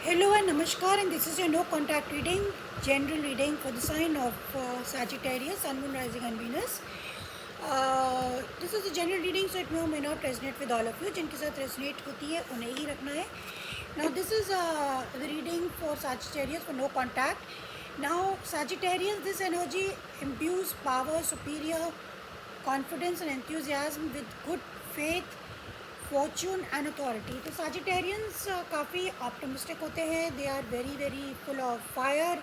Hello and Namaskar, and this is your no contact reading, general reading for the sign of Sagittarius, Sun, Moon, Rising, and Venus. This is the general reading, so it may or may not resonate with all of you. जिनके साथ resonate होती है उन्हें ही रखना है. Now this is the reading for Sagittarius for no contact. Now Sagittarius, this energy imbues power, superior confidence and enthusiasm with good faith, fortune and authority. तो Sagittarians काफ़ी optimistic होते हैं. They are very very full of fire.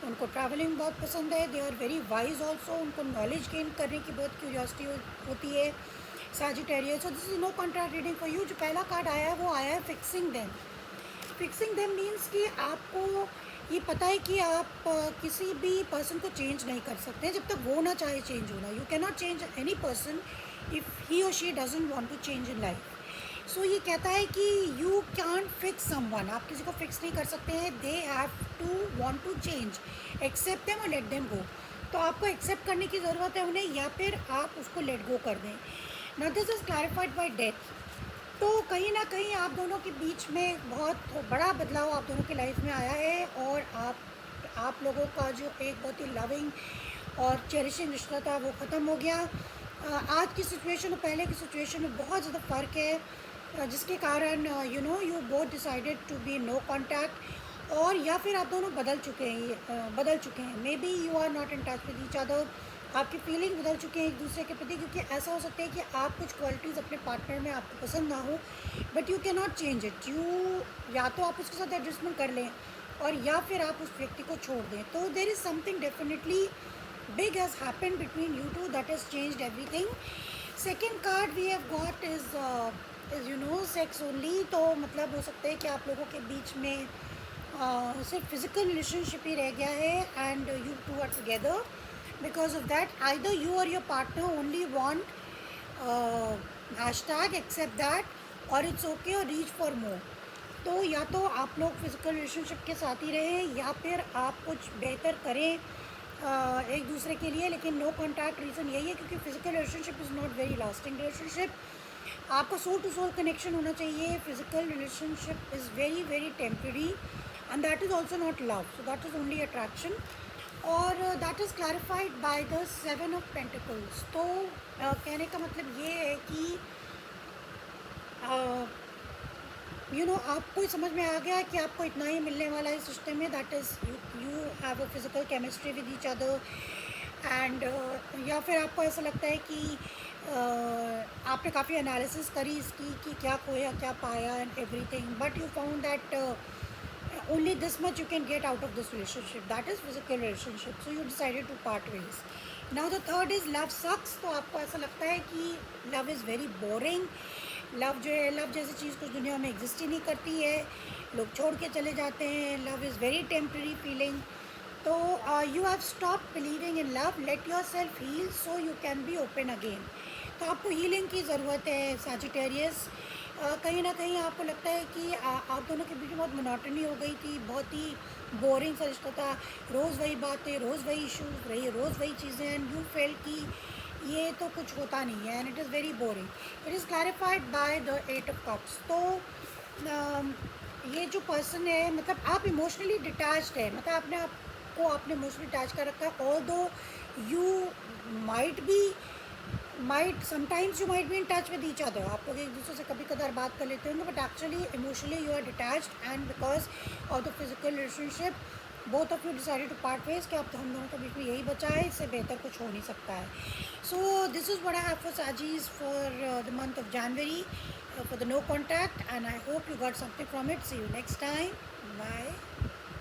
उनको travelling बहुत पसंद है. They are very wise also. उनको knowledge gain करने की बहुत क्यूरियोसिटी होती है Sagittarius. So this is no contract reading for you. जो पहला कार्ड आया है वो आया है fixing them. Fixing them means कि आपको ये पता है कि आप किसी भी पर्सन को चेंज नहीं कर सकते जब तक वो ना चाहे चेंज होना. You can not change any person if he और she doesn't want to change in life. So ये कहता है कि यू कैन फिक्स समवन. आप किसी को फिक्स नहीं कर सकते हैं. They have to want to change. Accept them और लेट देम गो. तो आपको एक्सेप्ट करने की ज़रूरत है उन्हें, या फिर आप उसको लेट गो कर दें. Now this is clarified bye death. तो कहीं ना कहीं आप दोनों के बीच में बहुत बड़ा बदलाव आप दोनों की लाइफ में आया है, और आप लोगों का जो एक बहुत ही लविंग और चेरिशिंग रिश्ता था वो ख़त्म हो गया. आज की सिचुएशन और पहले की सिचुएशन में बहुत ज़्यादा फ़र्क है, जिसके कारण you both decided to be no contact. और या फिर आप दोनों बदल चुके हैं. Maybe you are not in touch with each other. आपकी फीलिंग बदल चुके हैं एक दूसरे के प्रति, क्योंकि ऐसा हो सकता है कि आप कुछ क्वालिटीज़ अपने पार्टनर में आपको पसंद ना हो, but you can not change it. या तो आप उसके साथ एडजस्टमेंट कर लें, और या फिर आप उस व्यक्ति को छोड़ दें. तो there is something definitely big has happened between you two that has changed everything. Second card we have got is sex only. तो मतलब हो सकता है कि आप लोगों के बीच में सिर्फ फिजिकल रिलेशनशिप ही रह गया है, and you two are together. Because of that either you or your partner only want hashtag accept that, or it's okay or reach for more. तो या तो आप लोग फिजिकल रिलेशनशिप के साथ ही रहें, या फिर आप कुछ बेहतर करें एक दूसरे के लिए. लेकिन नो कॉन्टैक्ट रीज़न यही है क्योंकि physical relationship is not very lasting relationship. आपका सोल टू सोल कनेक्शन होना चाहिए. Physical relationship is very very temporary, and that is also not love. So that is only attraction, और that is clarified by the 7 of pentacles. तो कहने का मतलब ये है कि आपको समझ में आ गया कि आपको इतना ही मिलने वाला है इस रिश्ते में. That is you have a physical chemistry with each other. And या फिर आपको ऐसा लगता है कि आपने काफ़ी एनालिसिस करी इसकी कि क्या खोया क्या पाया and everything, but you found that only this much you can get out of this relationship, that is physical relationship. So you decided to part ways. Now the third is love sucks. तो आपको ऐसा लगता है कि love is very boring. Love जो है, love जैसी चीज़ कुछ दुनिया में एग्जिस्ट ही नहीं करती है. लोग छोड़ के चले जाते हैं. Love is very temporary feeling. तो you have stop believing in love. Let yourself heal so you can be open again. तो आपको हीलिंग की ज़रूरत है साजिटेरियस. कहीं ना कहीं आपको लगता है कि आप दोनों के बीच में बहुत मोनोटनी हो गई थी. बहुत ही बोरिंग सा रिश्ता था. रोज़ वही बातें, रोज़ वही इशूज़, रोज़ वही चीज़ें. एंड यू फेल कि ये तो कुछ होता नहीं है, and it is very boring. It is clarified by the 8 of cups. तो ये जो पर्सन है, मतलब आप इमोशनली डिटैच्ड है. मतलब आपने आपको आपने इमोशनली अटैच कर रखा है. Although you sometimes you might be in touch with each other. आप लोग एक दूसरे से कभी कदार बात कर लेते होंगे, but actually emotionally you are detached, and because of the physical relationship both of you decided to part ways. कि आप हम दोनों के बीच में यही बचा है, इससे बेहतर कुछ हो नहीं सकता है. So this is what I have for Sagis for the month of January for the no contact, and I hope you got something from it. See you next time. Bye.